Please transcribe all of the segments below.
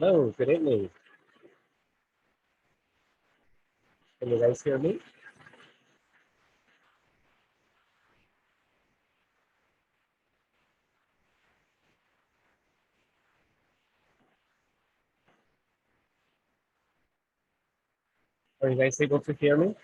Hello, good evening. Can you guys hear me? Are you guys able to hear me?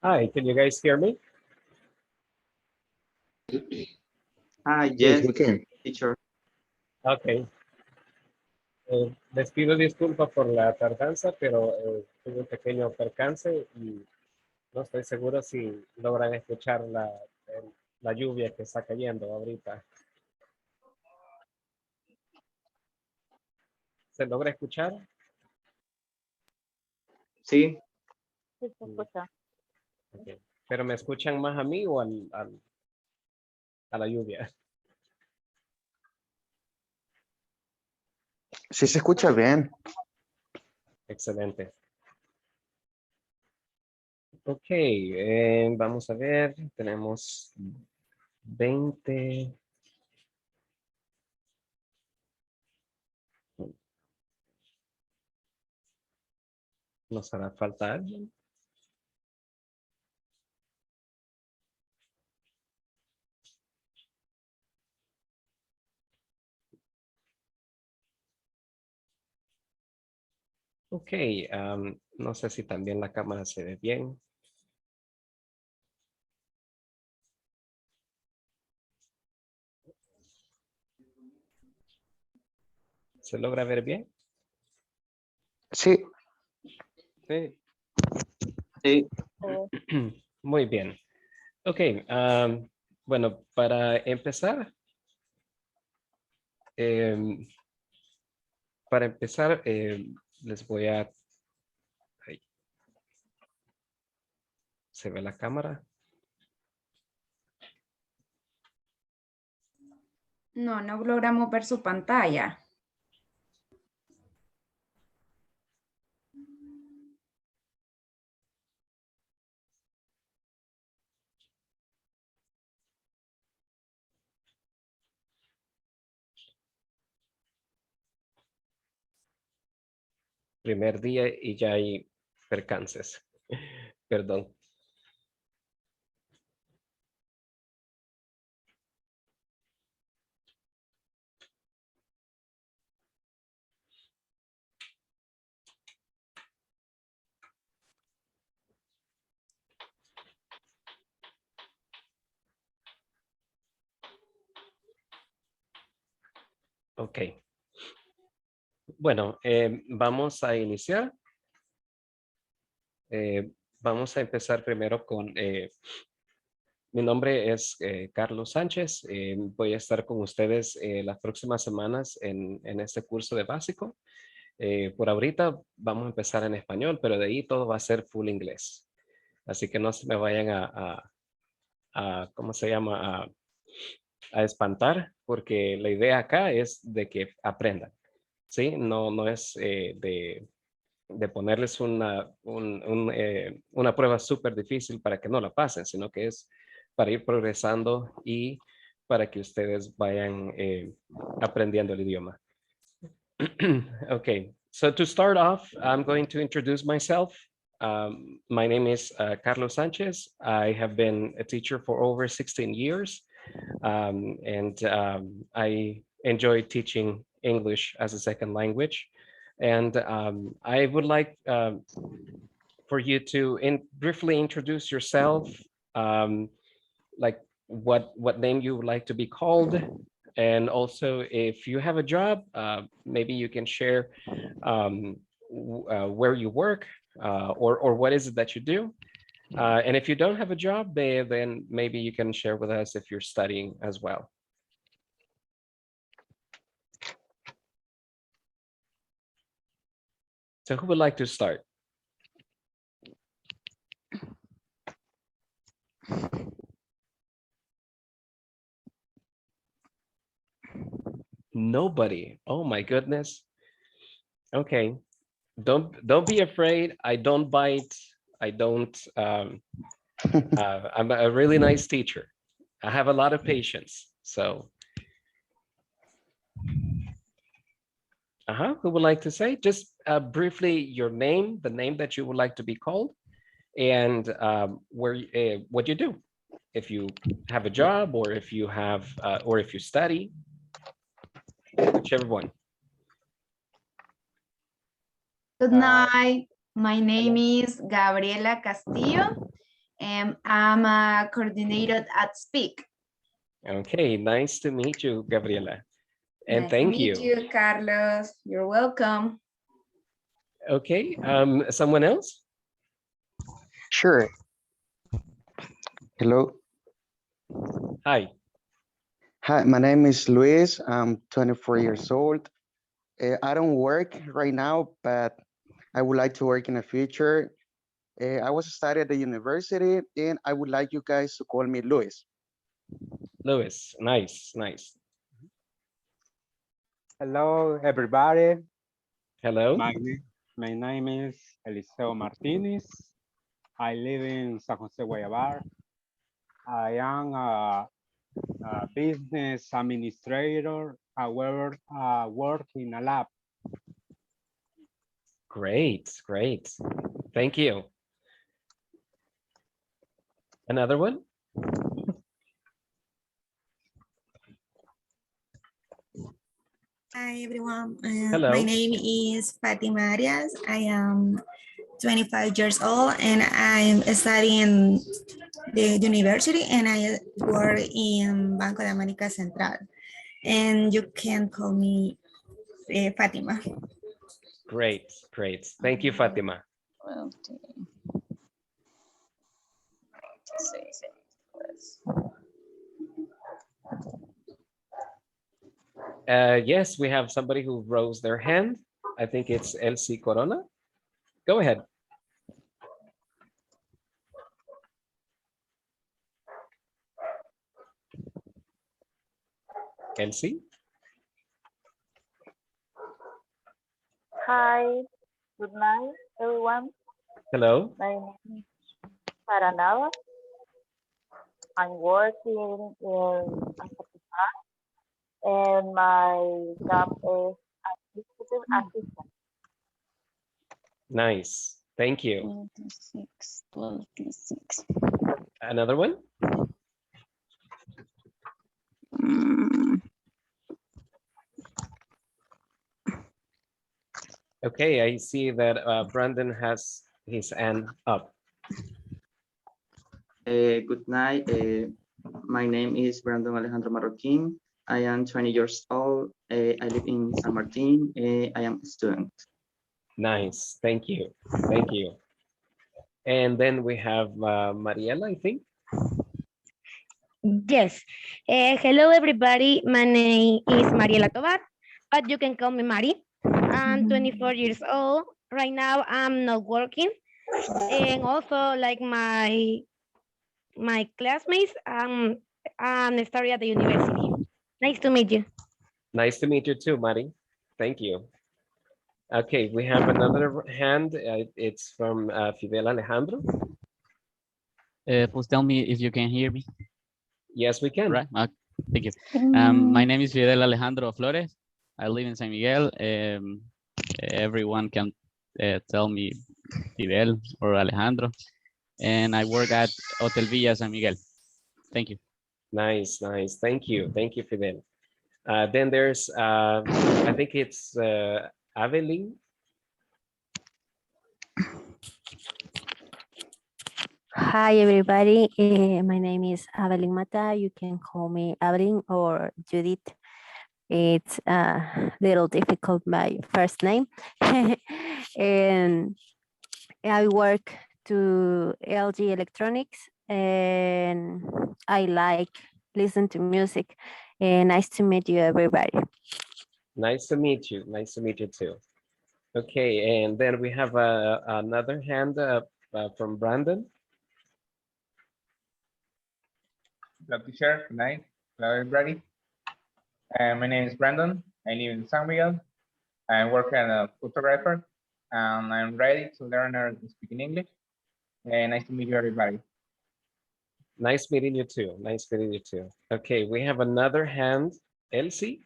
Hi, can you guys hear me? Yes, Yes, we can. teacher. Ok. Les pido disculpas por la tardanza, pero tuve un pequeño percance y no estoy seguro si logran escuchar la lluvia que está cayendo ahorita. ¿Se logra escuchar? Sí, Sí, se escucha. Ok. ¿Pero me escuchan más a mí o a la lluvia? Sí se escucha bien. Excelente. Ok, vamos a ver, tenemos 20. ¿Nos hará falta alguien? Ok, no sé si también la cámara se ve bien. ¿Se logra ver bien? Sí, Sí. sí. Muy bien. Ok, bueno, para empezar, em, les voy a... Ahí, ¿se ve la cámara? No, no logramos ver su pantalla. Primer día y ya hay percances. Perdón. Ok. Bueno, vamos a iniciar. Vamos a empezar primero con... mi nombre es Carlos Sánchez. Voy a estar con ustedes las próximas semanas en este curso de básico. Por ahorita vamos a empezar en español, pero de ahí todo va a ser full inglés. Así que no se me vayan ¿cómo se llama? A espantar, porque la idea acá es de que aprendan, ¿sí? No es de ponerles una prueba súper difícil para que no la pasen, sino que es para ir progresando y para que ustedes vayan aprendiendo el idioma. Okay, so to start off, I'm going to introduce myself. My name is Carlos Sanchez. I have been a teacher for over 16 years, and I enjoy teaching English as a second language. And I would like for you to briefly introduce yourself, like what name you would like to be called, and also if you have a job, maybe you can share where you work, or what is it that you do. And if you don't have a job, then maybe you can share with us if you're studying as well. So who would like to start? Nobody. Oh my goodness. Okay. Don't be afraid. I don't bite. I don't. I'm a really nice teacher. I have a lot of patience. So. Who would like to say? Just briefly your name, the name that you would like to be called, and what you do. If you have a job, or if you have, or if you study, whichever one. Good night. My name is Gabriela Castillo, and I'm a coordinator at Speak. Okay, nice to meet you, Gabriela. And Nice thank to meet you, Carlos. You're welcome. Okay, someone else? Sure. Hello. Hi. Hi, my name is Luis. I'm 24 years old. I don't work right now, but I would like to work in the future. I was studying at the university, and I would like you guys to call me Luis. Luis, nice, nice. Hello, everybody. Hello. My name is Eliseo Martinez. I live in San Jose, Guayabar. I am a business administrator, however, work in a lab. Great, great. Thank you. Another one? Hi everyone, Hello. my name is Fatima Arias. I am 25 years old and I'm studying the university and I work in Banco de América Central. And you can call me Fatima. Great, great. Thank you, Fatima. Yes, we have somebody who rose their hand. I think it's Elsie Corona. Go ahead. Elsie? Hi, good night, everyone. Hello. My name is Paranava. I'm working in Azacupan, and my job is administrative assistant. Nice. Thank you. 26. Another one? Okay, I see that Brandon has his hand up. Good night. My name is Brandon Alejandro Marroquin. I am 20 years old. I live in San Martin. I am a student. Nice. Thank you. Thank you. And then we have Mariela, I think. Yes. Hello, everybody. My name is Mariela Tobar, but you can call me Mari. I'm 24 years old. Right now, I'm not working. And also, like my classmates, I'm studying at the university. Nice to meet you. Nice to meet you too, Mari. Thank you. Okay, we have another hand. It's from Fidel Alejandro. Please tell me if you can hear me. Yes, we can. Right. Thank you. My name is Fidel Alejandro Flores. I live in San Miguel. Everyone can tell me Fidel or Alejandro. And I work at Hotel Villa San Miguel. Thank you. Nice, nice. Thank you. Thank you, Fidel. Then there's, I think it's Avelin. Hi, everybody. My name is Evelyn Mata. You can call me Evelyn or Judith. It's a little difficult, my first name. And I work to LG Electronics and I like listen to music. And nice to meet you, everybody. Nice to meet you. Nice to meet you too. Okay, and then we have another hand from Brandon. Hello, teacher. Good night. Hello, everybody. My name is Brandon. I live in San Miguel. I work as a photographer, and I'm ready to learn and speak in English. Nice to meet you, everybody. Nice meeting you too. Nice meeting you too. Okay, we have another hand, Elsie.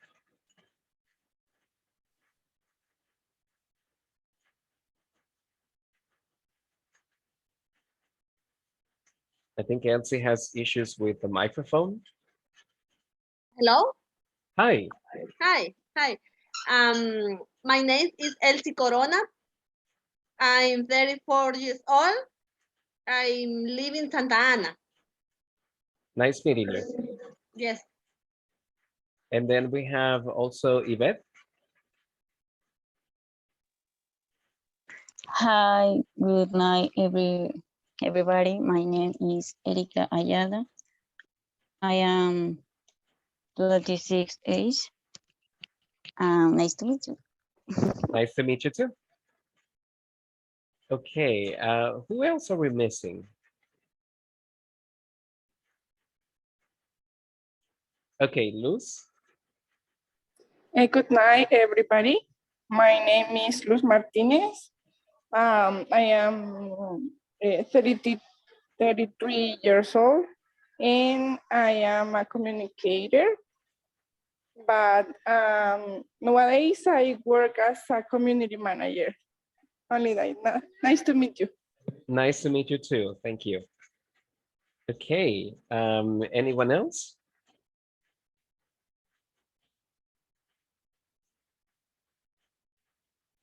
I think Elsie has issues with the microphone. Hello. Hi. Hi. My name is Elsie Corona. I'm 34 years old. I live in Santa Ana. Nice meeting you. Yes. And then we have also Yvette. Hi, good night, everybody. My name is Erika Ayala. I am 26 age. Nice to meet you. Nice to meet you too. Okay, who else are we missing? Okay, Luz. Good night, everybody. My name is Luz Martinez. I am 33 years old, and I am a communicator. But nowadays, I work as a community manager. Only that. Nice to meet you. Nice to meet you too. Thank you. Okay, anyone else?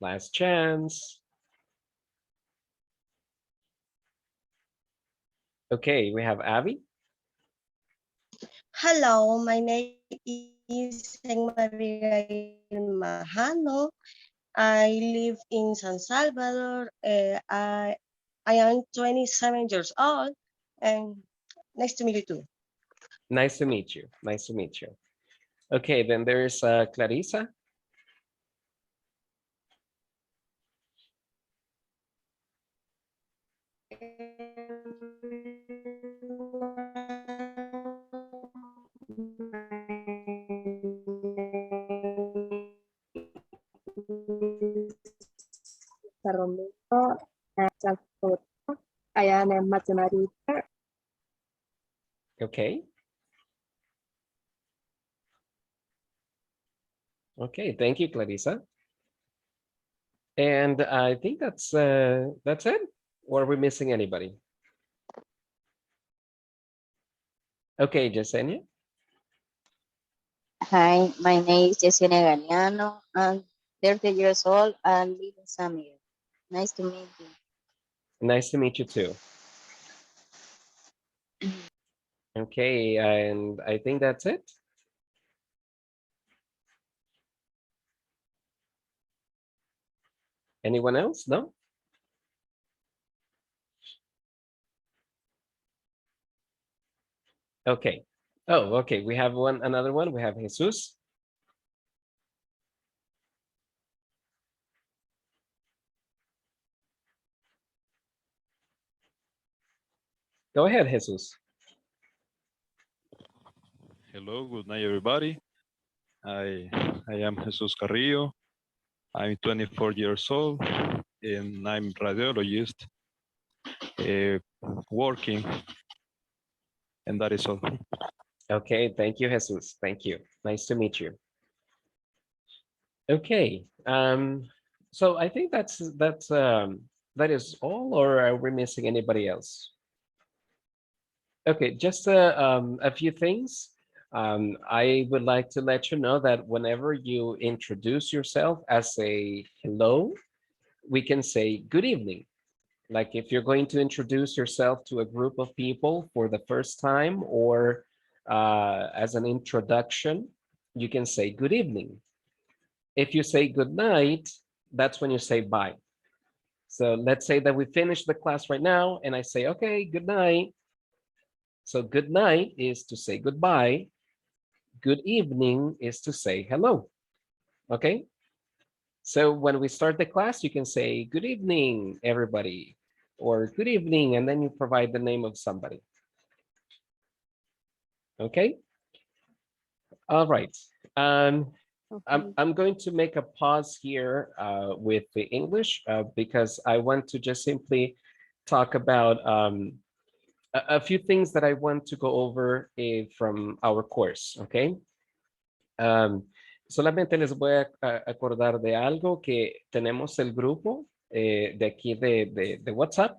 Last chance. Okay, we have Abby. Hello, my name is Maria Mahano. I live in San Salvador. I am 27 years old, and nice to meet you too. Nice to meet you. Nice to meet you. Okay, then there's Clarissa. I am a mathematics. Okay. Okay, thank you, Clarissa. And I think that's it. Or are we missing anybody? Okay, Yesenia. Hi, my name is Yesenia Galeano. I'm 30 years old and live in San Miguel. Nice to meet you. Nice to meet you too. Okay, and I think that's it. Anyone else? No? Okay. Oh, okay. We have another one. We have Jesus. Go ahead, Jesus. Hello, good night, everybody. I am Jesus Carrillo. I'm 24 years old, and I'm radiologist working, and that is all. Okay, thank you, Jesus. Thank you. Nice to meet you. Okay, so I think that is all, or are we missing anybody else? Okay, just a few things. I would like to let you know that whenever you introduce yourself as a hello, we can say good evening. Like if you're going to introduce yourself to a group of people for the first time or as an introduction, you can say good evening. If you say good night, that's when you say bye. So let's say that we finish the class right now and I say, okay, good night. So good night is to say goodbye. Good evening is to say hello. Okay. So when we start the class, you can say good evening, everybody, or good evening, and then you provide the name of somebody. Okay. All right. I'm going to make a pause here with the English because I want to just simply talk about a few things that I want to go over from our course, okay? Solamente les voy a acordar de algo que tenemos el grupo de aquí de WhatsApp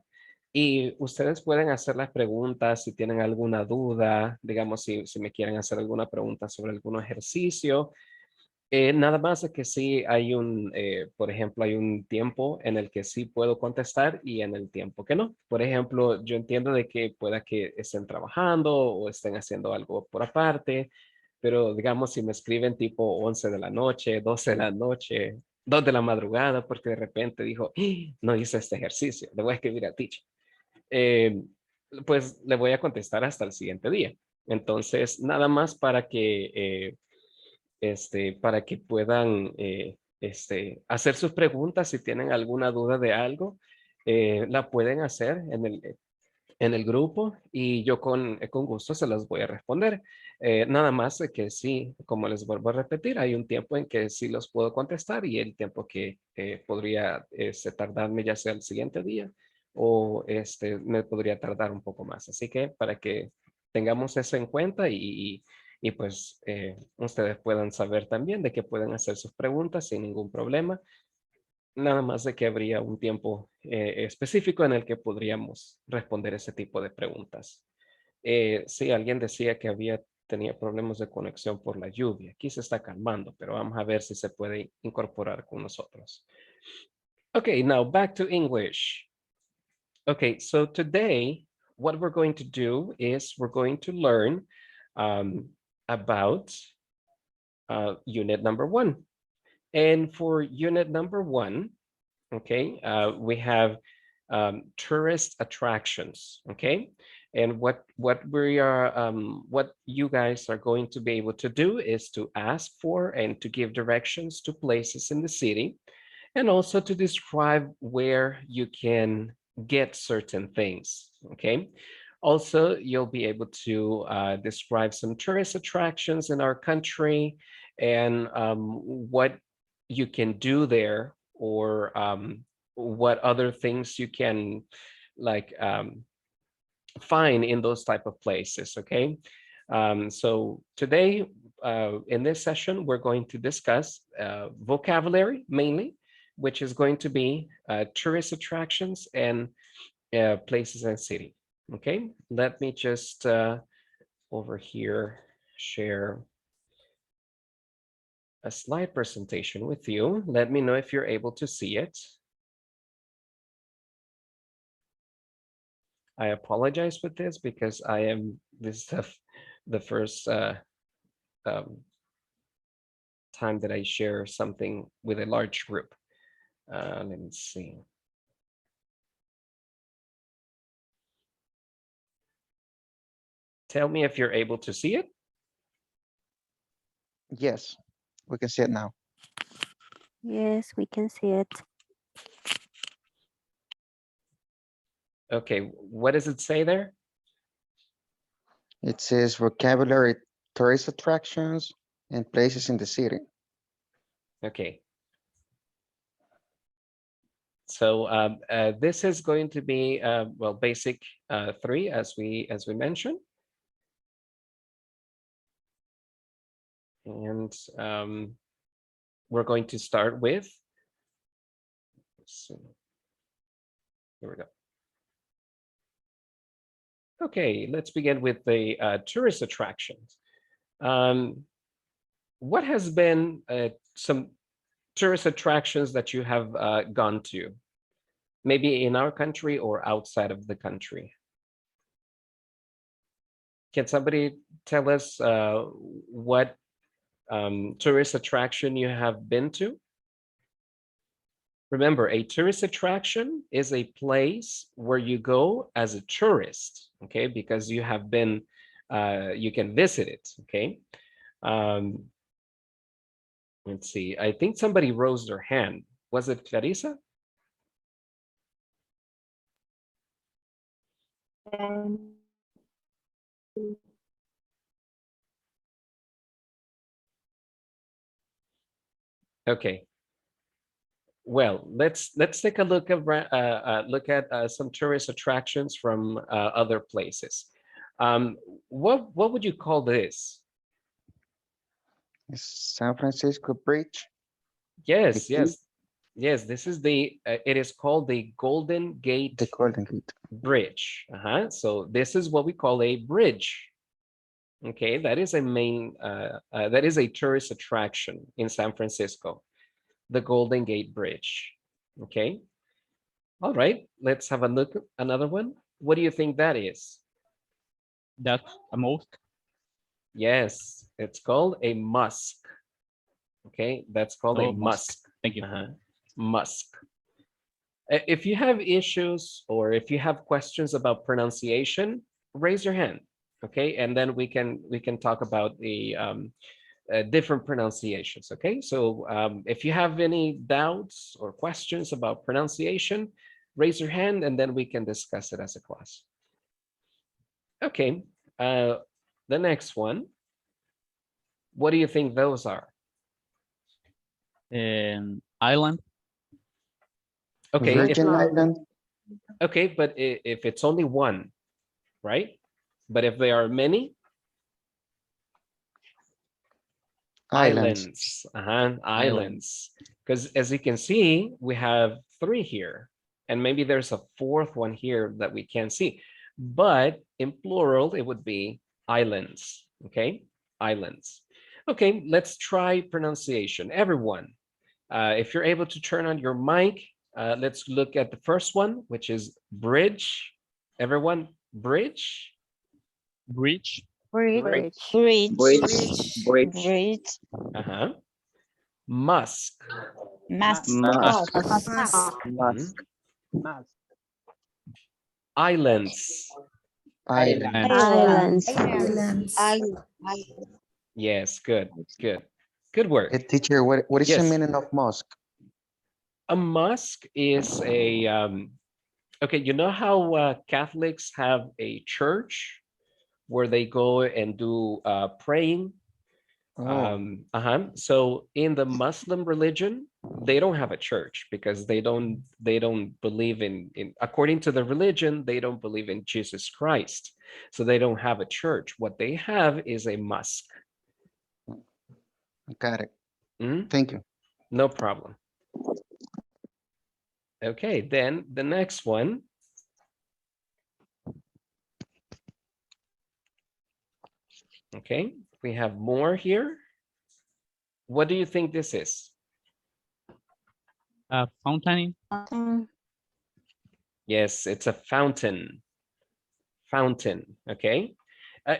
y ustedes pueden hacer las preguntas si tienen alguna duda, digamos, si me quieren hacer alguna pregunta sobre algún ejercicio. Nada más de que sí hay por ejemplo, hay un tiempo en el que sí puedo contestar y en el tiempo que no. Por ejemplo, yo entiendo de que pueda que estén trabajando o estén haciendo algo por aparte, pero digamos si me escriben tipo 11 de la noche, 12 de la noche, 2 de la madrugada, porque de repente dijo, "Ah, no hice este ejercicio, le voy a escribir a teacher. Pues le voy a contestar hasta el siguiente día. Entonces, nada más para que puedan hacer sus preguntas si tienen alguna duda de algo, la pueden hacer en el grupo y yo con gusto se las voy a responder. Nada más de que sí, como les vuelvo a repetir, hay un tiempo en que sí los puedo contestar y el tiempo que podría tardarme ya sea el siguiente día o me podría tardar un poco más. Así que para que tengamos eso en cuenta y pues ustedes puedan saber también de que pueden hacer sus preguntas sin ningún problema. Nada más de que habría un tiempo específico en el que podríamos responder ese tipo de preguntas. Sí, alguien decía que tenía problemas de conexión por la lluvia. Aquí se está calmando, pero vamos a ver si se puede incorporar con nosotros. Okay, now back to English. Okay, so today what we're going to do is we're going to learn about unit number 1. And for unit number 1, okay, we have tourist attractions, okay? And what you guys are going to be able to do is to ask for and to give directions to places in the city, and also to describe where you can get certain things, okay? Also, you'll be able to describe some tourist attractions in our country and what you can do there, or what other things you can like find in those type of places, okay? So today, in this session, we're going to discuss vocabulary mainly, which is going to be tourist attractions and places and city. Okay, let me just over here share a slide presentation with you. Let me know if you're able to see it. I apologize with this because this is the first time that I share something with a large group. Let me see. Tell me if you're able to see it. Yes, we can see it now. Yes, we can see it. Okay, what does it say there? It says vocabulary, tourist attractions, and places in the city. Okay. So this is going to be well, basic 3 as we mentioned. And we're going to start with, let's see. Here we go. Okay, let's begin with the tourist attractions. What has been some tourist attractions that you have gone to? Maybe in our country or outside of the country. Can somebody tell us what tourist attraction you have been to? Remember, a tourist attraction is a place where you go as a tourist, okay? Because you have been, you can visit it, okay? Let's see, I think somebody raised their hand. Was it Clarissa? Okay. Well, let's take a look at some tourist attractions from other places. What would you call this? San Francisco Bridge. Yes, yes, yes. This is the. It is called the Golden Gate. The Golden Gate Bridge. So this is what we call a bridge. Okay, that is a main. That is a tourist attraction in San Francisco. The Golden Gate Bridge. Okay. All right, let's have a look at another one. What do you think that is? That's a mosque. Yes, it's called a mosque. Okay, that's called a mosque. Thank you. Mosque. If you have issues or if you have questions about pronunciation, raise your hand. Okay, and then we can talk about the different pronunciations. Okay, so if you have any doubts or questions about pronunciation, raise your hand and then we can discuss it as a class. Okay, the next one. What do you think those are? Island. Okay, Virgin Island. Okay, but if it's only one, right? But if there are many, islands. Islands. Because as you can see, we have 3 here, and maybe there's a 4th one here that we can't see. But in plural, it would be islands. Okay, islands. Okay, let's try pronunciation. Everyone, if you're able to turn on your mic, let's look at the first one, which is bridge. Everyone, bridge. Bridge. Bridge. Bridge. Musk. Islands. Islands. Yes, good, good. Good work. Hey, teacher, what is the Yes. meaning of mosque? A mosque is a, okay, you know how Catholics have a church where they go and do praying? So in the Muslim religion, they don't have a church because they don't believe in according to the religion, they don't believe in Jesus Christ. So they don't have a church. What they have is a mosque. Got it. Thank you. No problem. Okay, then the next one. Okay, we have more here. What do you think this is? Fountain. Yes, it's a fountain. Fountain, okay.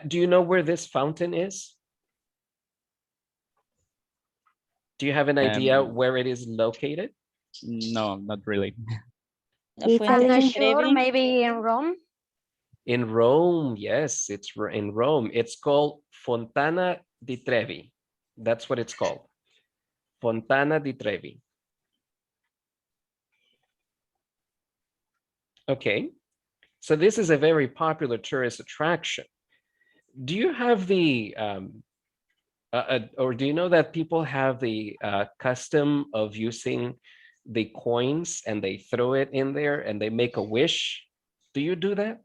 Do you know where this fountain is? Do you have an idea where it is located? No, not really. I'm not sure, maybe in Rome. In Rome, yes, it's in Rome. It's called Fontana di Trevi. That's what it's called. Fontana di Trevi. Okay, so this is a very popular tourist attraction. Do you have the, or do you know that people have the custom of using the coins and they throw it in there and they make a wish? Do you do that?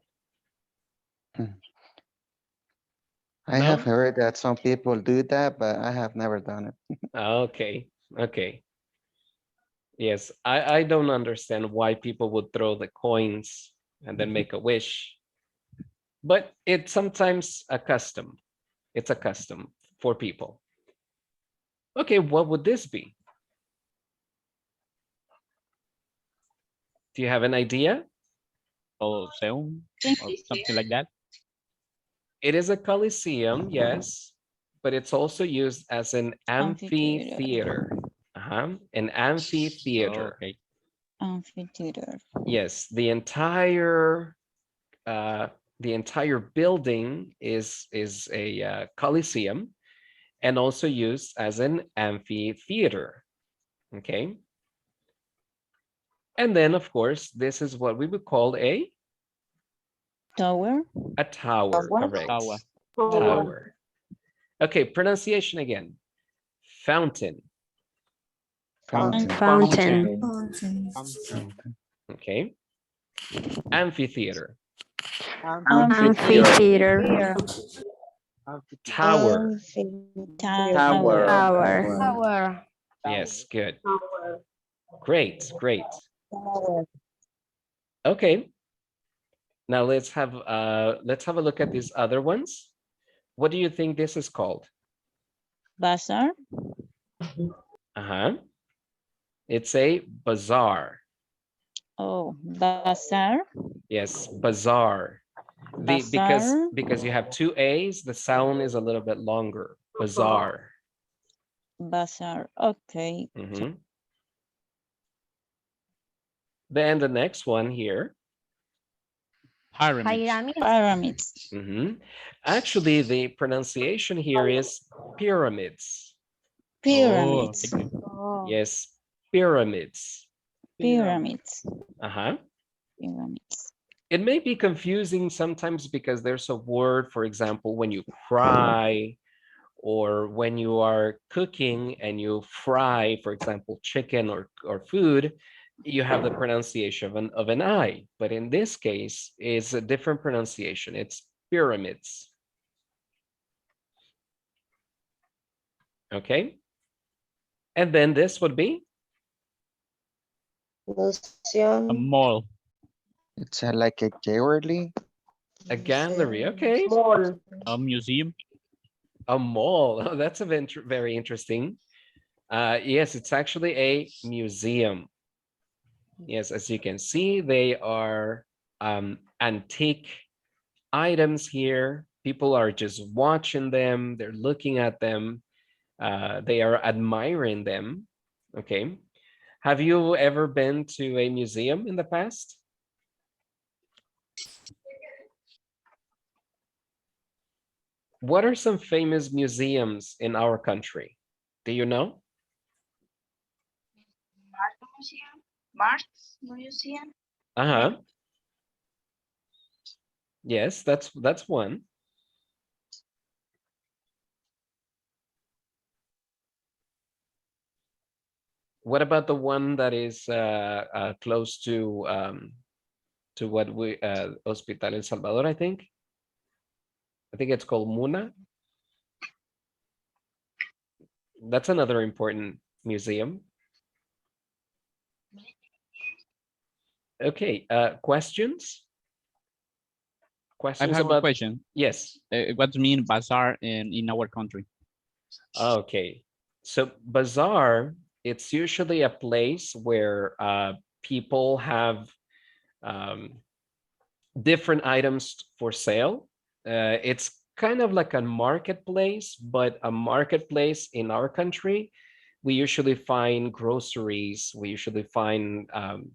I have heard that some people do that, but I have never done it. Okay, okay. Yes, I don't understand why people would throw the coins and then make a wish. But it's sometimes a custom. It's a custom for people. Okay, what would this be? Do you have an idea? Coliseum or something like that. It is a coliseum, yes, but it's also used as an amphitheater. An amphitheater. Okay. Amphitheater. Yes, the entire building is a coliseum and also used as an amphitheater. Okay. And then, of course, this is what we would call a Tower. a tower, correct. Tower. Tower. Okay, pronunciation again. Fountain. Fountain. Fountain. Okay. Amphitheater. Amphitheater. Tower. Tower. Yes, good. Great, great. Okay. Now let's have a look at these other ones. What do you think this is called? Bazaar. It's a bazaar. Oh, bazaar. Yes, bazaar. Because you have two A's, the sound is a little bit longer. Bazaar. Bazaar. Okay. Then the next one here. Pyramids. Actually, the pronunciation here is pyramids. Pyramids. Yes, pyramids. Pyramids. Pyramids. It may be confusing sometimes because there's a word, for example, when you cry or when you are cooking and you fry, for example, chicken or food, you have the pronunciation of an I. But in this case, it's a different pronunciation. It's pyramids. Okay. And then this would be? A mall. It's like a gallery. A gallery, okay. A museum. A mall. Oh, that's very interesting. Yes, it's actually a museum. Yes, as you can see, they are antique items here. People are just watching them. They're looking at them. They are admiring them. Okay. Have you ever been to a museum in the past? What are some famous museums in our country? Do you know? Mars Museum. Yes, that's one. What about the one that is close to what we Hospital El Salvador, I think? I think it's called Muna. That's another important museum. Okay, questions? Questions I have about a question. Yes. What do you mean bazaar in our country? Okay, so bazaar, it's usually a place where people have different items for sale. It's kind of like a marketplace, but a marketplace in our country, we usually find groceries. We usually find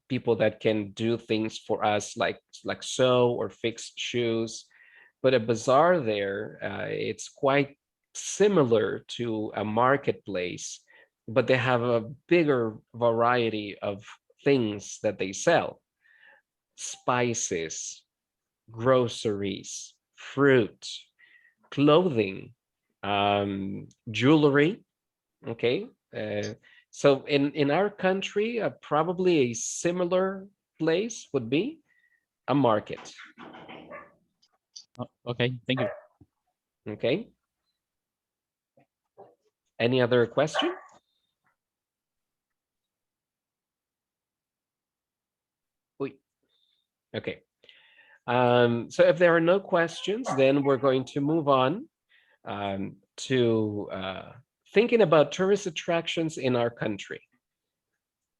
people that can do things for us, like sew or fix shoes. But a bazaar there, it's quite similar to a marketplace, but they have a bigger variety of things that they sell. Spices, groceries, fruit, clothing, jewelry. Okay. So in our country, probably a similar place would be a market. Okay, thank you. Okay. Any other question? Okay. So if there are no questions, then we're going to move on to thinking about tourist attractions in our country.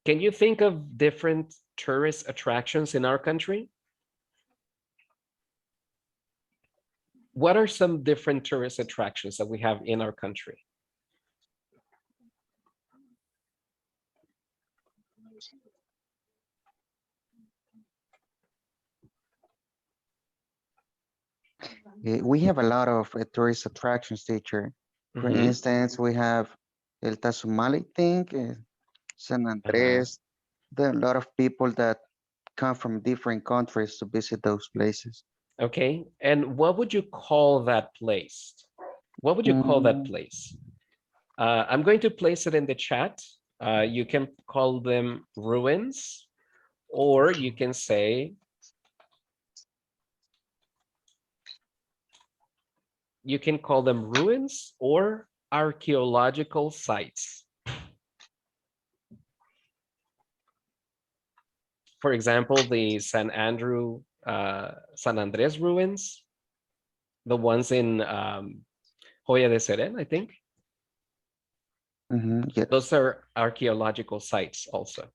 Can you think of different tourist attractions in our country? What are some different tourist attractions that we have in our country? We have a lot of tourist attractions, teacher. For Mhm. instance, we have El Tazumali thing, San Andres. There are a lot of people that come from different countries to visit those places. Okay, and what would you call that place? What would you call that Mm, place? I'm going to place it in the chat. You can call them ruins, or you can say, you can call them ruins or archaeological sites. For example, the San Andres ruins, the ones in Joya de Seren, I think. yes. Those are archaeological sites also.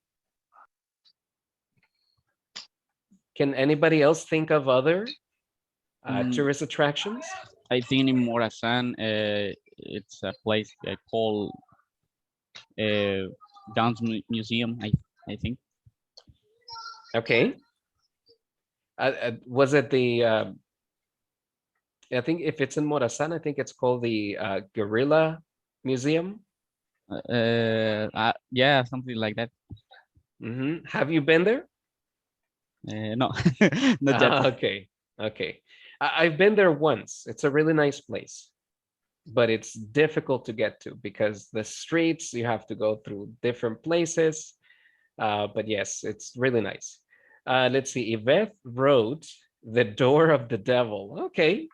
Can anybody else think of other tourist attractions? I think in Morazan, it's a place called Guns Museum, I think. Okay. Was it the, I think if it's in Morazan, I think it's called the Guerrilla Museum. Yeah, something like that. Have you been there? No, not yet. Okay, okay. I've been there once. It's a really nice place, but it's difficult to get to because the streets, you have to go through different places. But yes, it's really nice. Let's see, Yvette wrote The Door of the Devil. Okay,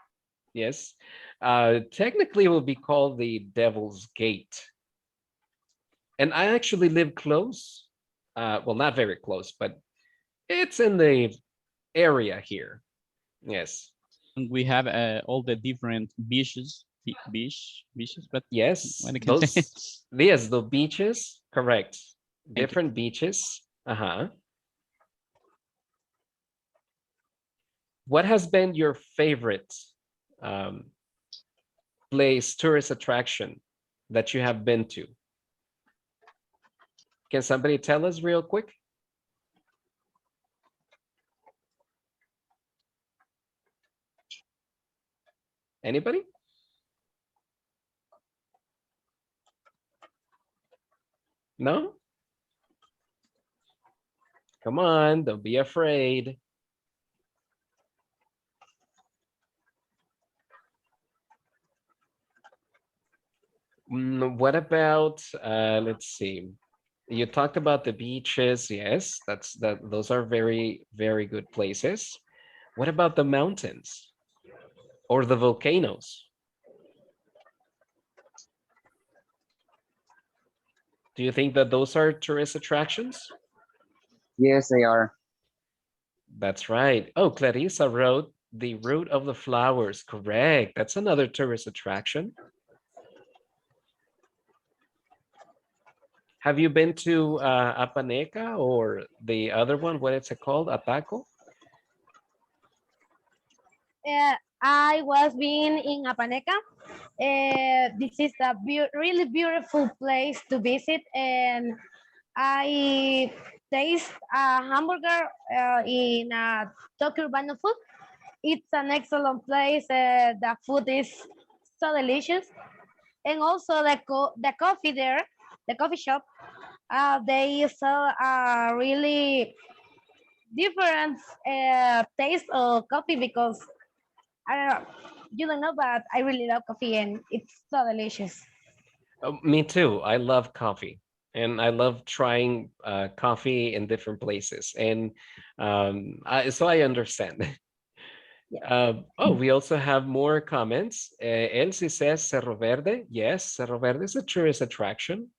yes. Technically, it would be called the Devil's Gate. And I actually live close. Well, not very close, but it's in the area here. Yes. We have all the different beaches, but yes, when I can say yes, the beaches, correct. Different beaches. What has been your favorite place, tourist attraction that you have been to? Can somebody tell us real quick? Anybody? No? Come on, don't be afraid. What about, let's see. You talked about the beaches. Yes, those are very, very good places. What about the mountains or the volcanoes? Do you think that those are tourist attractions? Yes, they are. That's right. Oh, Clarissa wrote the Route of the Flowers. Correct. That's another tourist attraction. Have you been to Apaneca or the other one? What is it called? Ataco? I was being in Apaneca. This is a really beautiful place to visit, and I taste a hamburger in a Tokyo Urbano food. It's an excellent place. The food is so delicious, and also the coffee there, the coffee shop. They sell a really different taste of coffee because I don't know, you don't know, but I really love coffee and it's so delicious. Oh, me too. I love coffee and I love trying coffee in different places. And so I understand. Oh, we also have more comments. Elsie says Cerro Verde. Yes, Cerro Verde is a tourist attraction.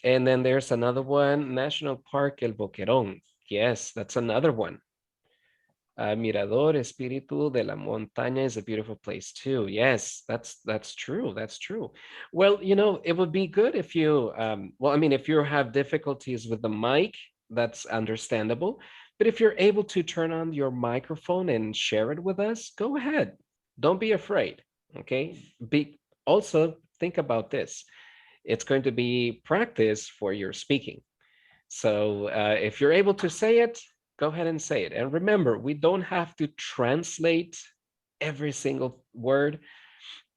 And then there's another one, National Park El Boquerón. Yes, that's another one. Mirador Espíritu de la Montaña is a beautiful place too. Yes, that's true. That's true. Well, you know, it would be good if you, well, I mean, if you have difficulties with the mic, that's understandable. But if you're able to turn on your microphone and share it with us, go ahead. Don't be afraid. Okay. Also think about this. It's going to be practice for your speaking. So if you're able to say it, go ahead and say it. And remember, we don't have to translate every single word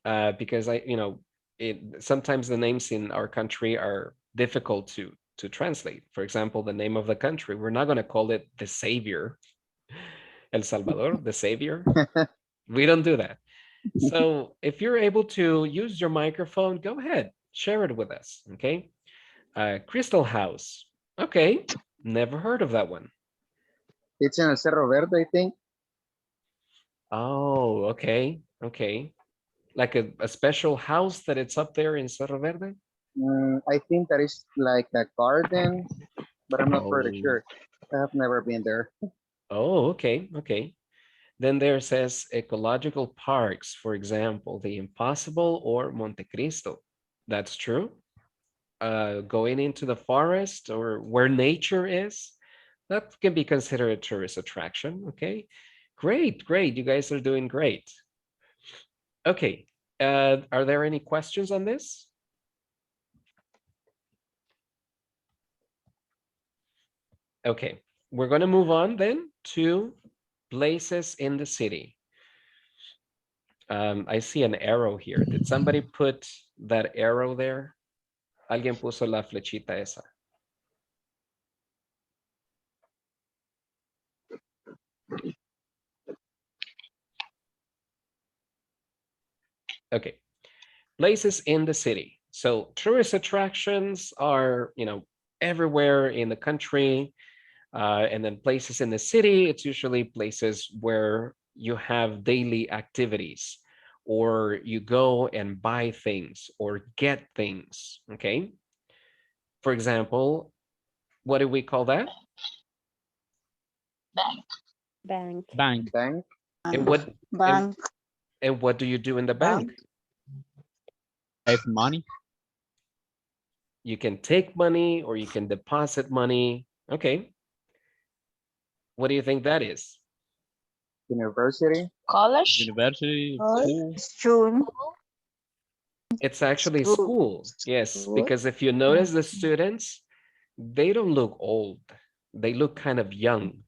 because sometimes the names in our country are difficult to translate. For example, the name of the country, we're not going to call it the Savior, El Salvador, the Savior. We don't do that. So if you're able to use your microphone, go ahead, share it with us, okay? Crystal House. Okay, never heard of that one. It's in El Cerro Verde, I think. Oh, okay, okay. Like a special house that it's up there in Cerro Verde? I think that is like a garden, but I'm not pretty Oh. sure. I have never been there. Oh, okay, okay. Then there says ecological parks, for example, the Impossible or Monte Cristo. That's true. Going into the forest or where nature is, that can be considered a tourist attraction. Okay, great, great. You guys are doing great. Okay, are there any questions on this? Okay, we're going to move on then to places in the city. I see an arrow here. Did somebody put that arrow there? Alguien puso la flechita esa. Okay, places in the city. So tourist attractions are, everywhere in the country. And then places in the city, it's usually places where you have daily activities or you go and buy things or get things, okay? For example, what do we call that? Bank. Bank. Bank. Bank. And what, Bank. and what do you do in the bank? Save money. You can take money or you can deposit money. Okay. What do you think that is? University. College. University. School. School. It's actually school. Yes, because if you notice the students, they don't look old. They look kind of young.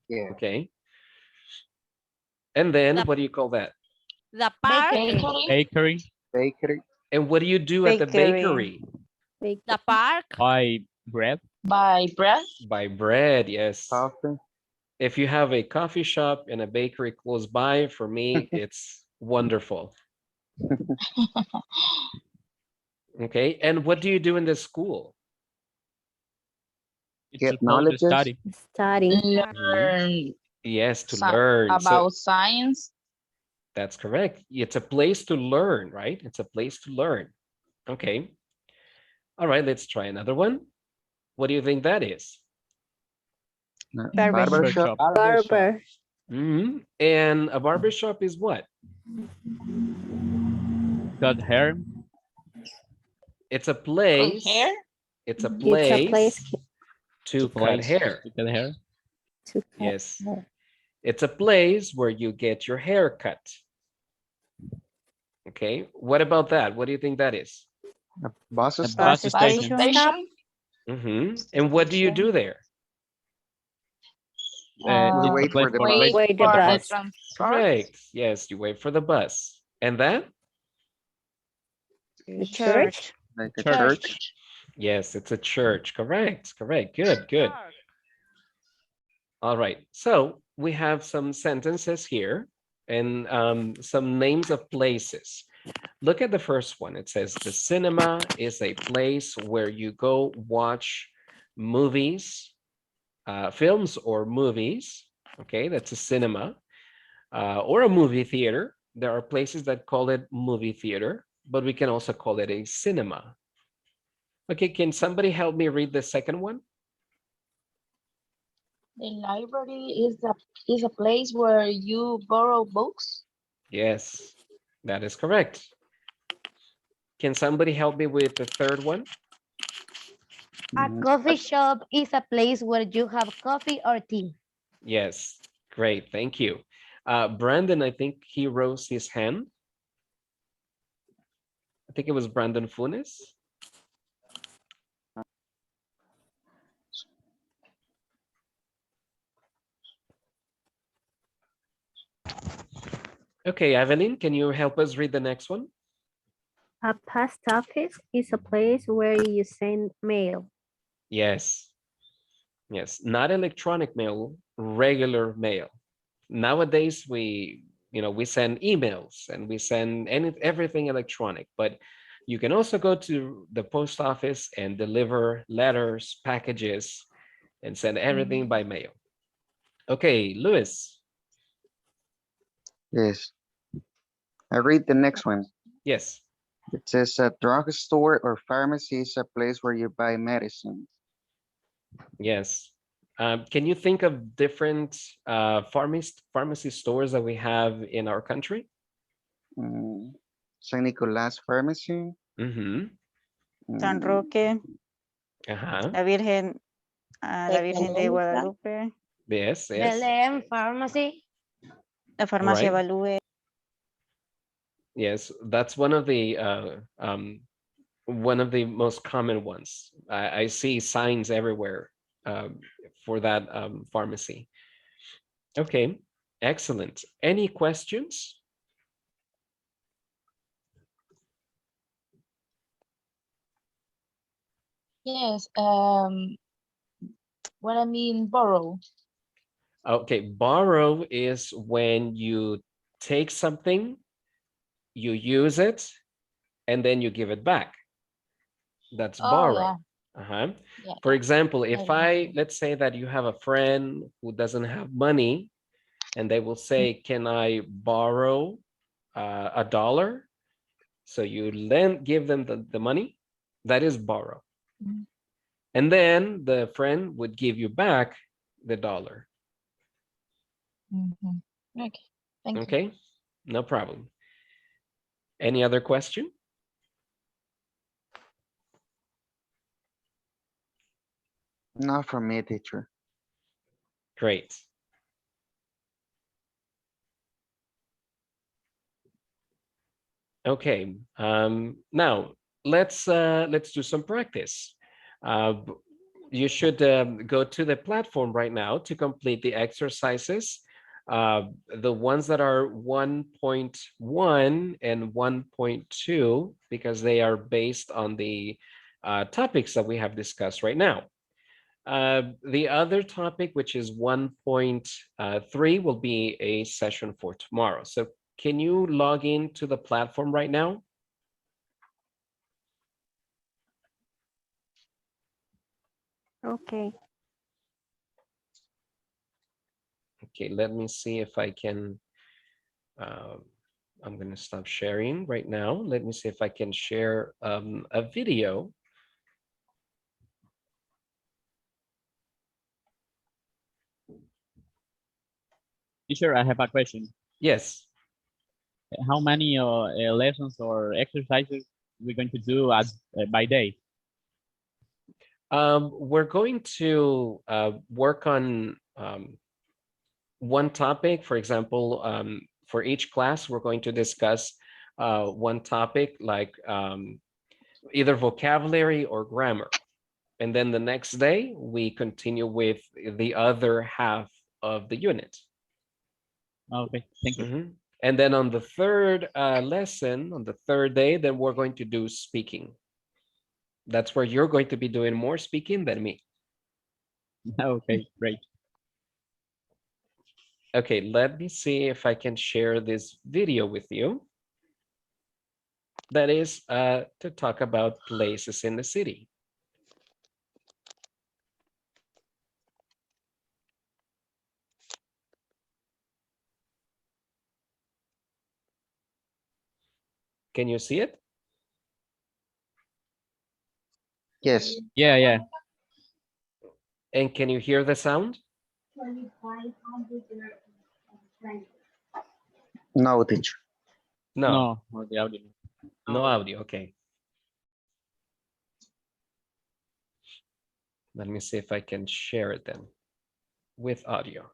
Yeah. Okay. And then what do you call that? The park. Bakery. Bakery. And what do you do at the bakery? The park. Buy bread. Buy bread. Buy bread, yes. Coffee. If you have a coffee shop and a bakery close by, for me, it's wonderful. Okay. And what do you do in the school? Get knowledge. Study. Learn. Yes, to learn. About science. That's correct. It's a place to learn, right? It's a place to learn. Okay. All right, let's try another one. What do you think that is? Barber shop. Barber. And a barber shop is what? Cut hair. It's a place. Hair? It's a place to cut hair. To cut hair. Yes. It's a place where you get your hair cut. Okay. What about that? What do you think that is? A bus station. And what do you do there? We wait for the bus. Wait the bus. Correct. Yes, you wait for the bus. And then? The church. Like a church. Yes, it's a church. Correct. Correct. Good, good. All right. So we have some sentences here and some names of places. Look at the first one. It says the cinema is a place where you go watch movies, films or movies. Okay, that's a cinema or a movie theater. There are places that call it movie theater, but we can also call it a cinema. Okay, can somebody help me read the second one? The library is a place where you borrow books. Yes, that is correct. Can somebody help me with the third one? A coffee shop is a place where you have coffee or tea. Yes, great, thank you. Brandon, I think he rose his hand. I think it was Brandon Funes. Okay, Evelyn, can you help us read the next one? A post office is a place where you send mail. Yes. Yes, not electronic mail, regular mail. Nowadays, we send emails and we send everything electronic, but you can also go to the post office and deliver letters, packages, and send everything by mail. Okay, Luis. Yes. I read the next one. Yes. It says a drugstore or pharmacy is a place where you buy medicine. Yes. Can you think of different pharmacy stores that we have in our country? San Nicolás Pharmacy. Mm-hmm. San Roque, Uh-huh. la Virgen de Guadalupe, Yes, yes. Belém Pharmacy. la Farmacia Right. Value. Yes, that's one of the most common ones. I see signs everywhere for that pharmacy. Okay, excellent. Any questions? Yes. What I mean, borrow. Okay, borrow is when you take something, you use it, and then you give it back. That's Oh, borrow. yeah. Yeah, For example, if remember. let's say that you have a friend who doesn't have money and they will say, can I borrow $1? So you give them the money, that is borrow. Mhm. And then the friend would give you back the dollar. Mhm. Okay, thank you. Okay, no problem. Any other question? Not from me, teacher. Great. Okay, now let's do some practice. You should go to the platform right now to complete the exercises. The ones that are 1.1 and 1.2, because they are based on the topics that we have discussed right now. The other topic, which is 1.3, will be a session for tomorrow. So can you log in to the platform right now? Okay. Okay, let me see if I can. I'm going to stop sharing right now. Let me see if I can share a video. Teacher, I have a question. Yes. How many lessons or exercises we're going to do by day? We're going to work on one topic. For example, for each class, we're going to discuss one topic like either vocabulary or grammar. And then the next day, we continue with the other half of the unit. Okay, thank you. And then on the third lesson, on the third day, then we're going to do speaking. That's where you're going to be doing more speaking than me. Okay, great. Okay, let me see if I can share this video with you. That is to talk about places in the city. Can you see it? Yes. Yeah. And can you hear the sound? No, teacher. No, No, the audio. no audio. Okay. Let me see if I can share it then with audio.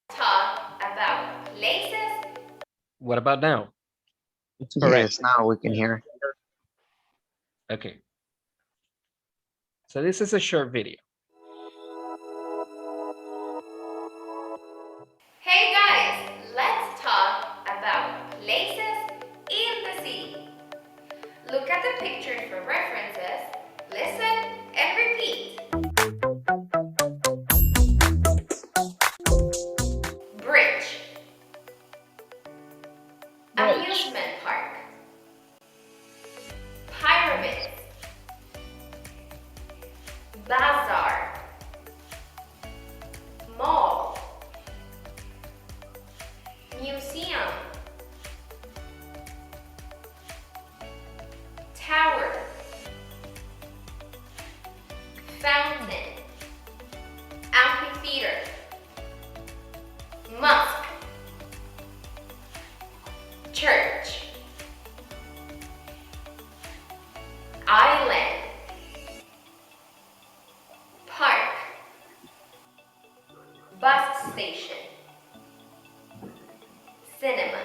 Talk about places. What about now? It's correct. Yes, now we can hear. Okay. So this is a short video. Hey guys, let's talk about places in the city. Look at the pictures for references, listen and repeat. Bridge. Amusement park. Pyramids. Bazaar. Mall. Museum. Tower. Fountain. Amphitheater. Mosque. Church. Island. Park. Bus station. Cinema.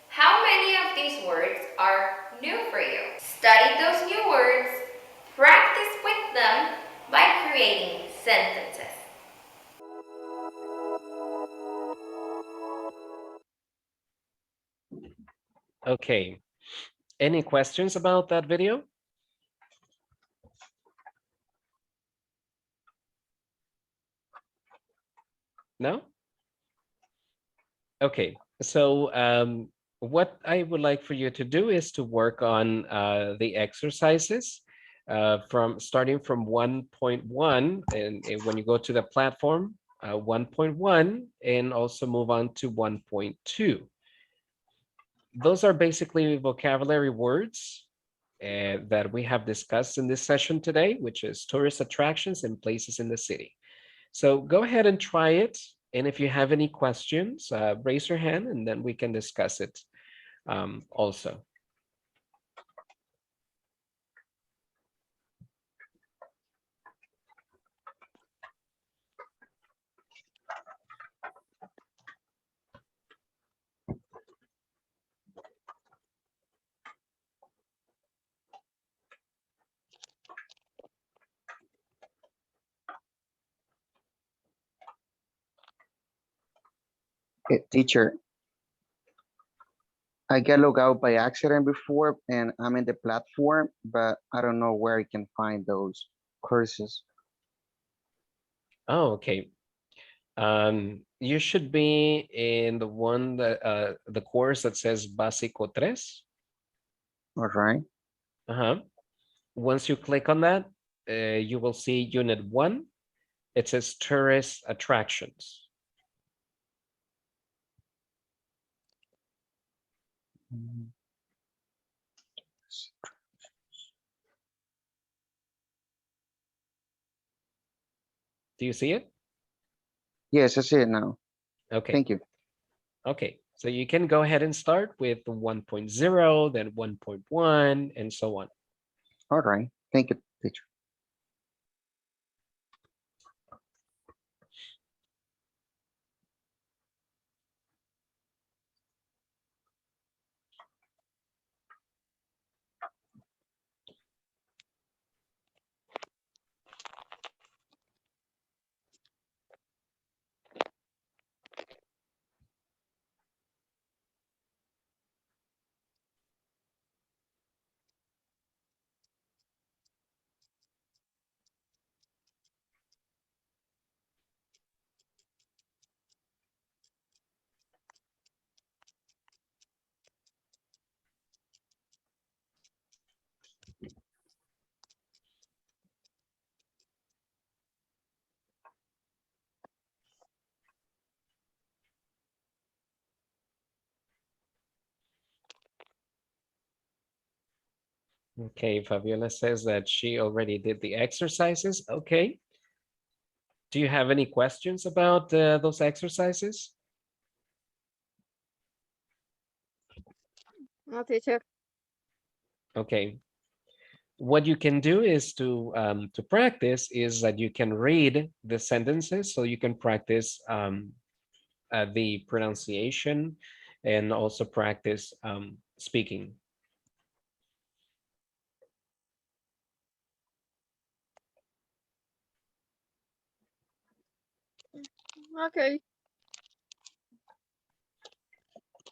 How many of these words are new for you? Study those new words, practice with them by creating sentences. Okay. Any questions about that video? No? Okay. So what I would like for you to do is to work on the exercises from starting from 1.1 and when you go to the platform 1.1 and also move on to 1.2. Those are basically vocabulary words that we have discussed in this session today, which is tourist attractions and places in the city. So go ahead and try it. And if you have any questions, raise your hand and then we can discuss it also. Teacher, I get logged out by accident before and I'm in the platform, but I don't know where I can find those courses. Oh, okay. You should be in the one that the course that says Básico 3. All right. Once you click on that, you will see Unit 1. It says tourist attractions. Do you see it? Yes, I see it now. Okay. Thank you. Okay, so you can go ahead and start with 1.0, then 1.1, and so on. All right. Thank you, teacher. Okay, Fabiola says that she already did the exercises. Okay. Do you have any questions about those exercises? No, teacher. Okay. What you can do is to practice is that you can read the sentences so you can practice the pronunciation and also practice speaking. Okay.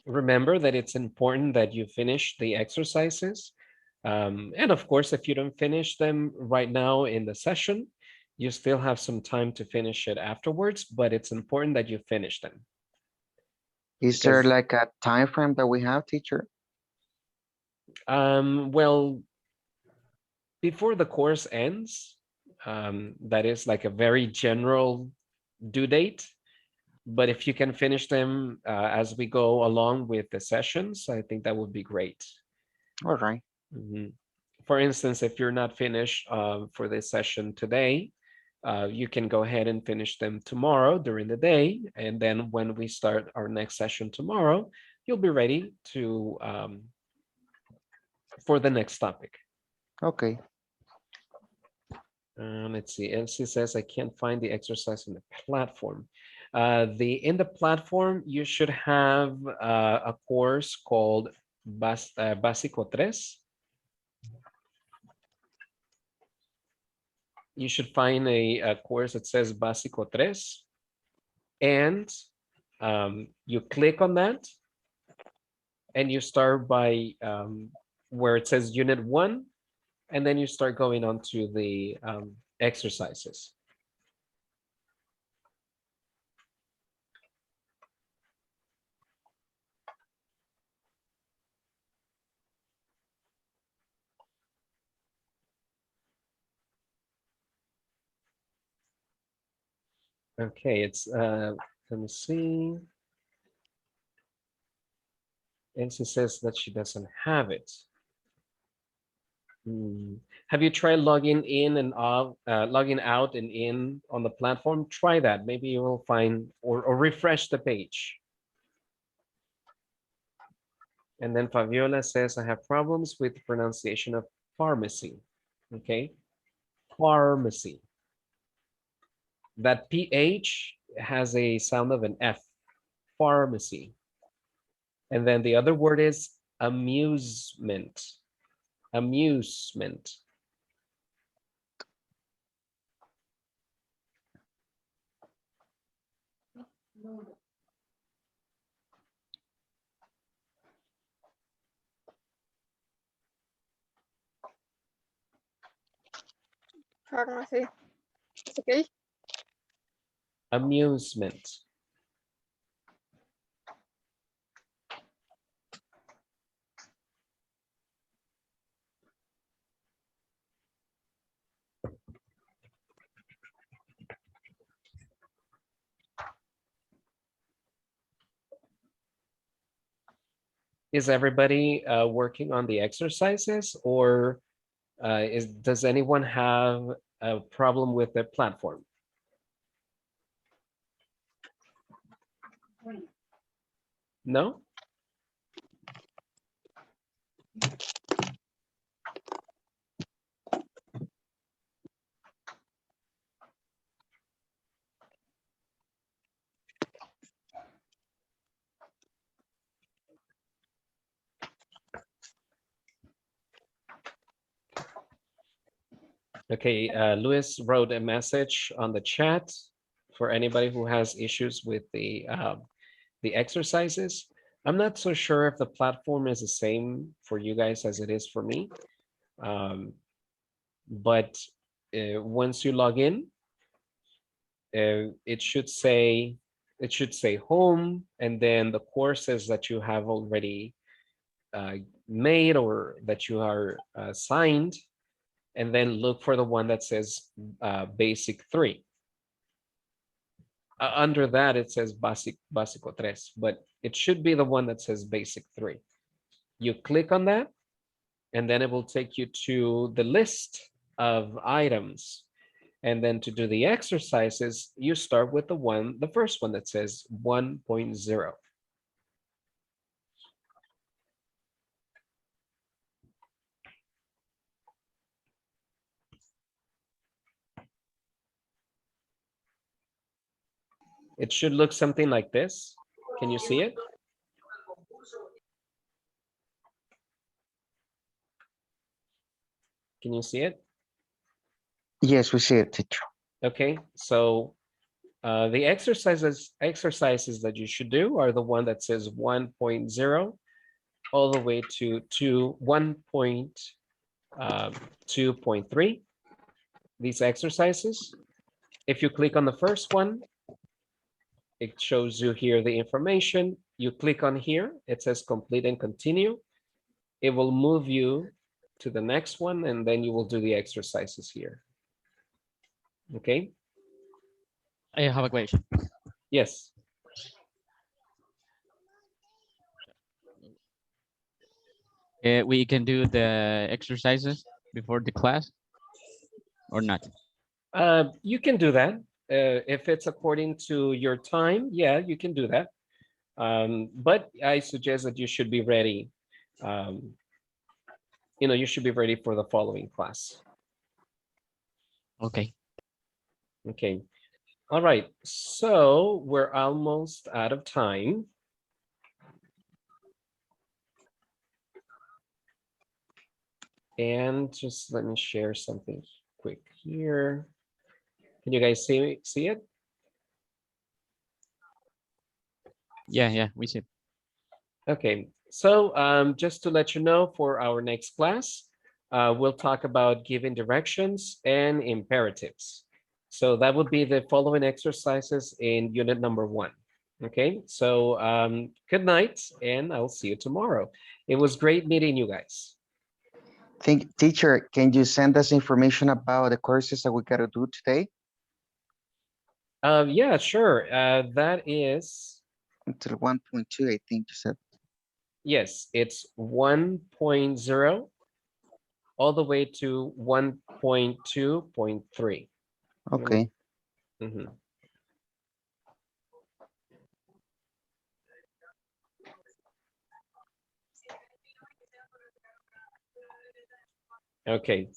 Remember that it's important that you finish the exercises. And of course, if you don't finish them right now in the session, you still have some time to finish it afterwards, but it's important that you finish them. Is there Because, like a time frame that we have, teacher? well, before the course ends, that is like a very general due date. But if you can finish them as we go along with the sessions, I think that would be great. All right. Mhm. For instance, if you're not finished for this session today, you can go ahead and finish them tomorrow during the day. And then when we start our next session tomorrow, you'll be ready to for the next topic. Okay. Let's see. Elsie says, I can't find the exercise in the platform. In the platform, you should have a course called Básico 3. You should find a course that says Básico 3. And you click on that. And you start by where it says Unit 1. And then you start going on to the exercises. Okay, it's, let me see. And she says that she doesn't have it. Have you tried logging in and out, logging out and in on the platform? Try that. Maybe you will find or refresh the page. And then Fabiola says, I have problems with the pronunciation of pharmacy. Okay, pharmacy. That PH has a sound of an F, pharmacy. And then the other word is amusement, amusement. Pharmacy. It's okay. Amusement. Is everybody working on the exercises, or does anyone have a problem with the platform? No? Okay, Luis wrote a message on the chat for anybody who has issues with the exercises. I'm not so sure if the platform is the same for you guys as it is for me. But once you log in, it should say home, and then the courses that you have already made or that you are signed, and then look for the one that says basic 3. Under that it says básico 3, but it should be the one that says basic 3. You click on that, and then it will take you to the list of items. And then to do the exercises, you start with the first one that says 1.0. It should look something like this. Can you see it? Can you see it? Yes, we see it, teacher. Okay, so the exercises that you should do are the one that says 1.0 all the way to 1.2.3. These exercises. If you click on the first one, it shows you here the information. You click on here, it says complete and continue. It will move you to the next one, and then you will do the exercises here. Okay? I have a question. Yes. We can do the exercises before the class or not? You can do that. If it's according to your time, yeah, you can do that. But I suggest that you should be ready. You should be ready for the following class. Okay. Okay. All right. So we're almost out of time. And just let me share something quick here. Can you guys see it? Yeah, we see it. Okay, so just to let you know, for our next class, we'll talk about giving directions and imperatives. So that would be the following exercises in unit number 1. Okay, so good night, and I'll see you tomorrow. It was great meeting you guys. Teacher, can you send us information about the courses that we got to do today? Yeah, sure. That is until 1.2, I think you said. Yes, it's 1.0 all the way to 1.2.3. Okay. Mm-hmm. Okay,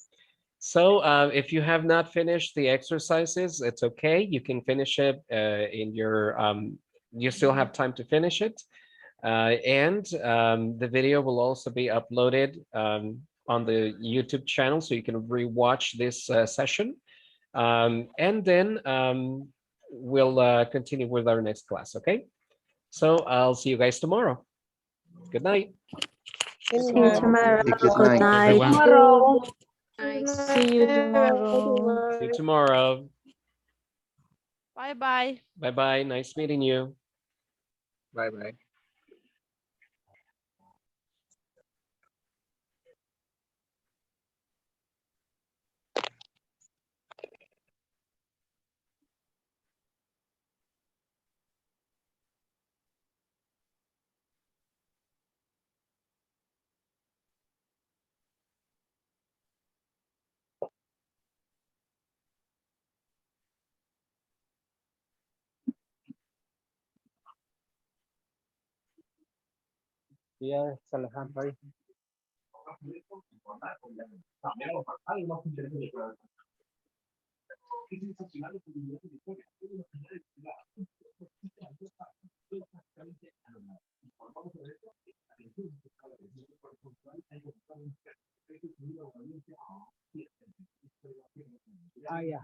so if you have not finished the exercises, it's okay. You can finish it in your, you still have time to finish it. And the video will also be uploaded on the YouTube channel, so you can rewatch this session. And then we'll continue with our next class, okay? So I'll see you guys tomorrow. Good night. See you tomorrow. Good night, everyone. Tomorrow. See you tomorrow. See you tomorrow. Bye-bye. Bye-bye. Nice meeting you. Bye-bye. Yeah, it's Alejandro. Ah, yeah.